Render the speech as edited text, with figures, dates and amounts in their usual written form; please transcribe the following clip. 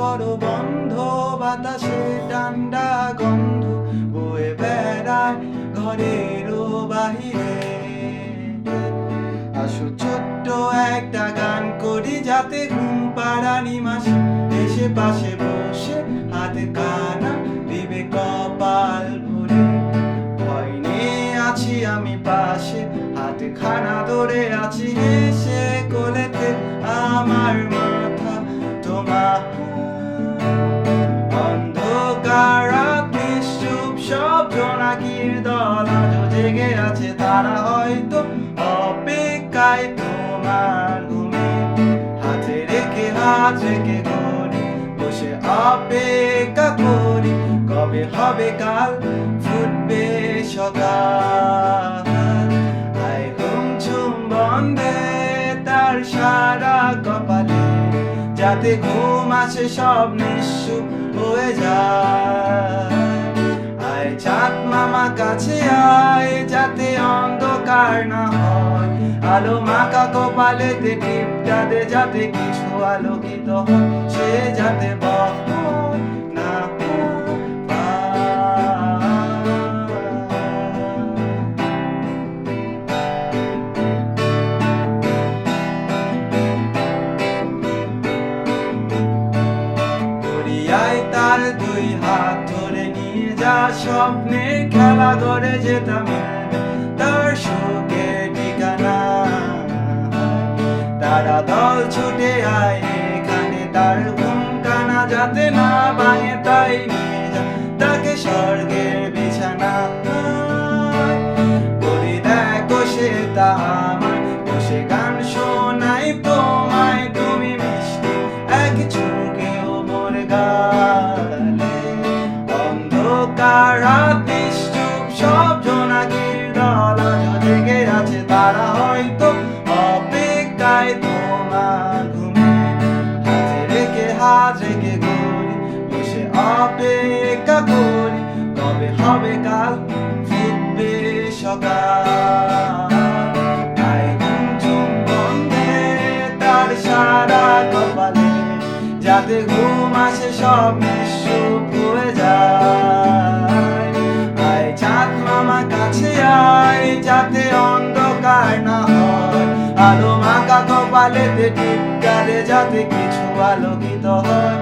করো বন্ধ, বাতাসে ঠান্ডা গন্ধ বয়ে বেড়ায় ঘরেরও বাহিরে। আসো ছোট্ট একটা গান করি, যাতে ঘুম পাড়া নিমাসে এসে পাশে বসে হাতে কানা দিবে কপাল ভরে। ভয় নিয়ে আছি আমি পাশে, হাতে খানা ধরে আছি হেসে কোলেতে আমার মাথা তোমার। অন্ধকার রাত নিশ্চুপ, সব জোনাকির দল আজও জেগে আছে, তারা হয়তো অপেক্ষায় তোমার ঘুমে। হাতে রেখে হাত রেখে ঘড়ি বসে অপেক্ষা করি, কবে হবে কাল, ফুটবে সকাল। আয় ঘুম ঝুম বন্ধে তার সারা কপালে, যাতে ঘুম আসে সব নিঃসুপ হয়ে যায়। আয় চাঁদ মামা কাছে আয়, যাতে অন্ধকার না হয়, আলো মাখা কপালেতে টিপটা দে, যাতে কিছু আলোকিত হয়, সে যাতে বহয় না দরিয়ায় তার দুই হাত ধরে নিয়ে যা, স্বপ্নে খেলা করে যেতাম তার সুখের ঠিকানা। তারা দল ছুটে আয় এখানে, তার ঘুম কানা যাতে না ভাঙে, তাই নিয়ে যা তাকে স্বর্গের বিছানা। বলি দেখো সে তা আমায় বসে গান শোনাই তোমায়, তুমি মিষ্টি এক চুমকেও মোর গালে। অন্ধকার রাত নিশ্চুপ, সব জোনাকির দল আজও জেগে আছে, তারা হয়তো অপেক্ষায় তোমার ঘুমে। হাতে রেখে হাত রেখে ঘড়ি বসে অপেক্ষা করি, কবে হবে কাল, ফুটবে সকাল। আয় ঘুম ঝুম বন্ধে তার সারা কপালে, যাতে ঘুম আসে সব নিঃসুপ হয়ে যায়। আয় চাঁদ মামা কাছে আয়, যাতে অন্ধকার না হয়, আলো মাখা কপালেতে টিপকা দে, যাতে কিছু আলোকিত হয়,